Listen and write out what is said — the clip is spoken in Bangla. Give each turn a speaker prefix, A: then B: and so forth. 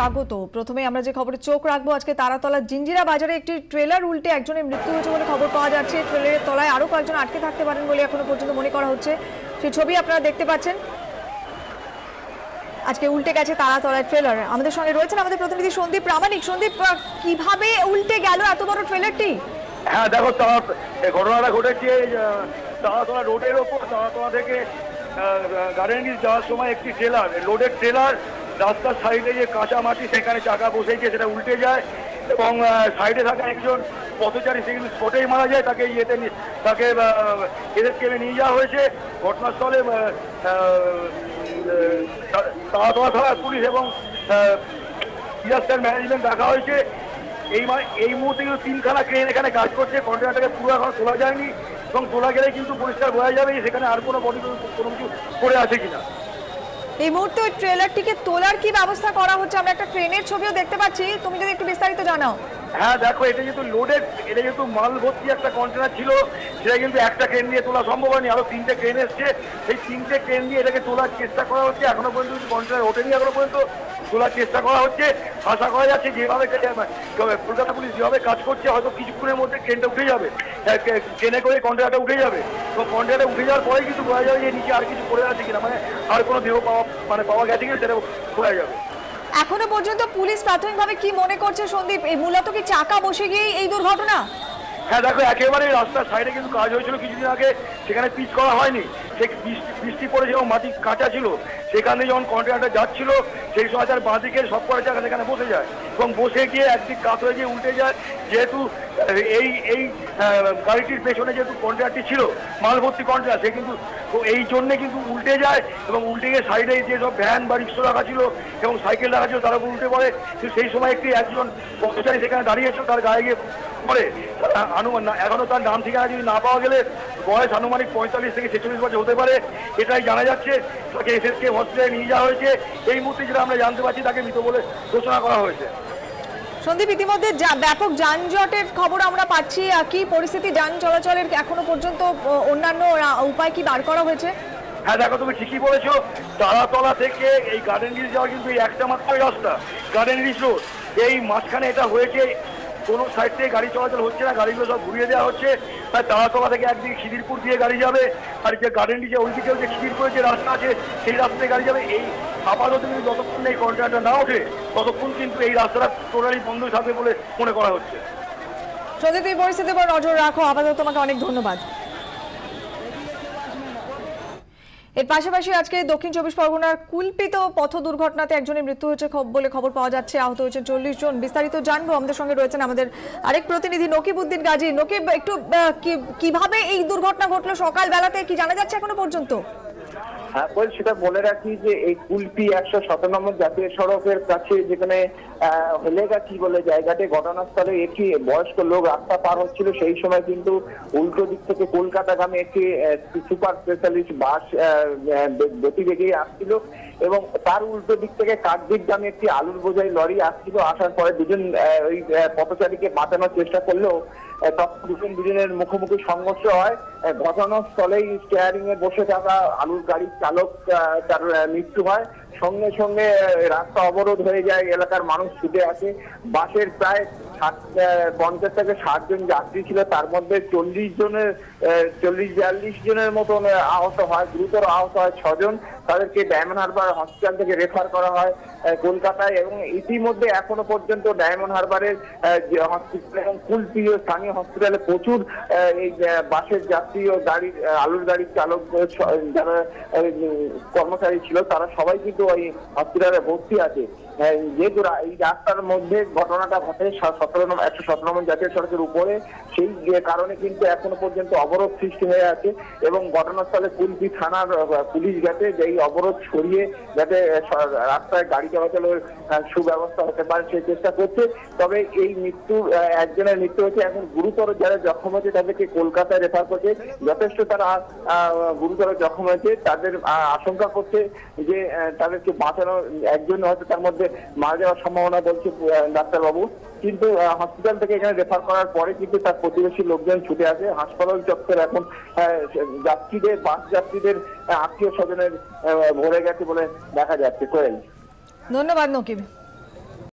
A: স্বাগত। প্রথমে আমরা যে খবরে চোখ রাখবো, আজকে তারাতলা জিঞ্জিরা বাজারে একটি ট্রেলার উল্টে একজনের মৃত্যু হয়েছে বলে খবর পাওয়া যাচ্ছে। ট্রেলারের তলায় আরো কয়েকজন আটকে থাকতে পারেন বলে এখনো পর্যন্ত মনে করা হচ্ছে। সেই ছবি আপনারা দেখতে পাচ্ছেন। আজকে উল্টে গেছে তারাতলায় ট্রেলার। আমাদের সঙ্গে রয়েছেন আমাদের প্রতিনিধি সন্দীপ প্রামাণিক। সন্দীপ, কিভাবে উল্টে গেল এত বড় ট্রেলারটি?
B: হ্যাঁ দেখো, ঘটনাটা ঘটেছে তারাতলা রোডের ওপর। তারাতলা থেকে গার্ডেন রিচ যাওয়ার সময় একটি ট্রেলার, লোডের ট্রেলার, রাস্তার সাইডে যে কাঁচা মাটি সেখানে চাকা বসেছে, সেটা উল্টে যায় এবং সাইডে থাকা একজন পথচারী সে কিন্তু স্পটেই মারা যায়। তাকে এদেরকে নিয়ে যাওয়া হয়েছে ঘটনাস্থলে। তারাতলা থানার পুলিশ এবং ডিজাস্টার ম্যানেজমেন্ট দেখা হয়েছে। এই মুহূর্তে কিন্তু 3খানা ক্রেন এখানে কাজ করছে। কন্টেনারটাকে পুরো এখন তোলা যায়নি এবং তোলা গেলে কিন্তু পরিষ্কার বোঝা যাবে সেখানে আর কোনো বডি কোনো কিছু করে আছে কিনা।
A: এই মুহূর্তে ওই ট্রেলারটিকে তোলার কি ব্যবস্থা করা হচ্ছে? আমরা একটা ট্রেনের ছবিও দেখতে পাচ্ছি, তুমি যদি একটু বিস্তারিত জানাও।
B: হ্যাঁ দেখো, এটা যেহেতু লোডেড, এটা যেহেতু মাল ভর্তি একটা কন্টেনার ছিল, সেটা কিন্তু একটা ক্রেন দিয়ে তোলা সম্ভব হয়নি। আরো 3টে ক্রেন এসছে, সেই 3টে ক্রেন দিয়ে এটাকে তোলার চেষ্টা করা হচ্ছে। এখনো পর্যন্ত কন্টেনার ওঠেনি, এখনো পর্যন্ত তোলার চেষ্টা করা হচ্ছে। আশা করা যাচ্ছে যেভাবে কলকাতা পুলিশ যেভাবে কাজ করছে, হয়তো কিছুক্ষণের মধ্যে ট্রেনটা উঠে যাবে, ট্রেনে করে কন্টেনারটা উঠে যাবে এবং কন্টেনারটা উঠে যাওয়ার পরে কিন্তু বোঝা যাবে যে নিচে আর কিছু পড়ে আছে কিনা, মানে আর কোনো দেহ পাওয়া গেছে কিনা সেটা বোঝা যাবে।
A: এখনো পর্যন্ত পুলিশ প্রাথমিকভাবে কি মনে করছে সন্দীপ? এই মূলত কি চাকা বসে গিয়ে এই দুর্ঘটনা?
B: হ্যাঁ দেখো, একেবারে রাস্তার সাইডে কিন্তু কাজ হয়েছিল কিছুদিন আগে, সেখানে পিচ করা হয়নি। সে বৃষ্টি পড়েছে এবং মাটি কাঁচা ছিল, সেখানে যখন কন্টেনারটা যাচ্ছিল সেই সময় তার বাঁ দিকে সব করা জায়গা সেখানে বসে যায় এবং বসে গিয়ে একদিক কাত হয়ে গিয়ে উল্টে যায়। যেহেতু এই গাড়িটির পেছনে যেহেতু কন্টেনারটি ছিল মাল ভর্তি কন্টেনার, সে কিন্তু এই জন্যে কিন্তু উল্টে যায় এবং উল্টে গিয়ে সাইডে যেসব ভ্যান বা রিক্সা রাখা ছিল এবং সাইকেল রাখা ছিল তার উপর উল্টে পড়ে। কিন্তু সেই সময় একজন পথচারী সেখানে দাঁড়িয়েছিল, তার গায়ে গিয়ে পড়ে। এখনো তার নাম ঠিকানা যদি না পাওয়া গেলে বয়স আনুমানিক 45 থেকে 46 বছর হতে পারে, এটাই জানা যাচ্ছে। তাকে এসএসকে হসপিটালে নিয়ে যাওয়া হয়েছে। এই মুহূর্তে যেটা আমরা জানতে পারছি, তাকে মৃত বলে ঘোষণা করা হয়েছে।
A: সন্দীপ, ইতিমধ্যে ব্যাপক যানজটের খবর আমরা পাচ্ছি। কি পরিস্থিতি যান চলাচলের? এখনো পর্যন্ত অন্যান্য উপায় কি বার করা হয়েছে?
B: হ্যাঁ দেখো, তুমি ঠিকই বলেছো। তারাতলা থেকে এই গার্ডেন রিচ যাওয়া কিন্তু একটা মাত্রই রাস্তা, গার্ডেন রিচ রোড। এই মাঝখানে এটা হয়েছে, কোনো সাইড থেকে গাড়ি চলাচল হচ্ছে না, গাড়িগুলো সব ঘুরিয়ে দেওয়া হচ্ছে। তাই তারাতলা থেকে একদিকে খিদিরপুর দিয়ে গাড়ি যাবে, আর যে গার্ডেন রিচে ওইদিকেও যে খিদিরপুরের যে রাস্তা আছে সেই রাস্তায় গাড়ি যাবে। এই আপাতত কিন্তু যতক্ষণ এই কন্টেনারটা না ওঠে ততক্ষণ কিন্তু এই রাস্তাটা টোটালি বন্ধ থাকবে বলে মনে করা হচ্ছে।
A: সন্দীপ, এই পরিস্থিতির উপর নজর রাখো। আপাতত তোমাকে অনেক ধন্যবাদ। এর পাশাপাশি আজকে দক্ষিণ 24 পরগনার কুলপিত পথ দুর্ঘটনাতে একজনের মৃত্যু হয়েছে বলে খবর পাওয়া যাচ্ছে। আহত হয়েছেন 40 জন। বিস্তারিত জানবো। আমাদের সঙ্গে রয়েছেন আমাদের আরেক প্রতিনিধি নকিব উদ্দিন গাজী। নকিব, একটু কিভাবে এই দুর্ঘটনা ঘটলো সকাল বেলাতে, কি জানা যাচ্ছে এখনো পর্যন্ত?
C: হ্যাঁ, সেটা বলে রাখি যে এই কুলপি 117 নম্বর জাতীয় সড়কের কাছে যেখানে হেলেগাছি বলে জায়গাতে ঘটনাস্থলে একটি বয়স্ক লোক রাস্তা পার হচ্ছিল, সেই সময় কিন্তু উল্টো দিক থেকে কলকাতাগামী একটি সুপার স্পেশালিস্ট বাস গতিবেগে আসছিল এবং তার উল্টো দিক থেকে কাকদ্বীপগামী একটি আলুর বোঝাই লরি আসছিল। আসার পরে দুজন ওই পথচারীকে বাঁচানোর চেষ্টা করলেও দুজনের মুখোমুখি সংঘর্ষ হয়। ঘটনাস্থলেই স্টিয়ারিং এ বসে থাকা আলুর গাড়ির চালক তার মৃত্যু হয়। সঙ্গে সঙ্গে রাস্তা অবরোধ হয়ে যায়, এলাকার মানুষ ছুটে আসে। বাসের প্রায় 50 থেকে 60 জন যাত্রী ছিল, তার মধ্যে 40-42 জনের মতন আহত হয়। গুরুতর আহত হয় 6 জন। তাদেরকে ডায়মন্ড হারবার হসপিটাল থেকে রেফার করা হয় কলকাতায় এবং ইতিমধ্যে এখনো পর্যন্ত ডায়মন্ড হারবারের হসপিটাল এবং কুলপি স্থানীয় হসপিটালে প্রচুর এই বাসের যাত্রী ও গাড়ির আলুর গাড়ির চালক যারা কর্মচারী ছিল তারা সবাই কিন্তু ওই হসপিটালে ভর্তি আছে। যেহেতু এই রাস্তার মধ্যে ঘটনাটা ঘটে 117 নম্বর জাতীয় সড়কের উপরে, সেই কারণে কিন্তু এখনো পর্যন্ত অবরোধ সৃষ্টি হয়ে আছে এবং ঘটনাস্থলে কুলপি থানার পুলিশ গেছে যে এই অবরোধ সরিয়ে যাতে রাস্তায় গাড়ি চলাচলের সুব্যবস্থা হতে পারে সেই চেষ্টা করছে। তবে এই একজনের মৃত্যু হয়েছে। এখন গুরুতর যারা জখম হয়েছে তাদেরকে কলকাতায় রেফার করছে। যথেষ্ট তারা গুরুতর জখম হয়েছে, তাদের আশঙ্কা করছে যে তাদেরকে বাঁচানো, একজন হয়তো তার মধ্যে মারা যাওয়ার সম্ভাবনা বলছে ডাক্তারবাবু। কিন্তু হসপিটাল থেকে এখানে রেফার করার পরে কিন্তু তার প্রতিবেশী লোকজন ছুটে আসে। হাসপাতাল চত্বর এখন যাত্রীদের, বাস যাত্রীদের আত্মীয় স্বজনের ভরে গেছে বলে দেখা যাচ্ছে। কোয়েল,
A: ধন্যবাদ নকিব।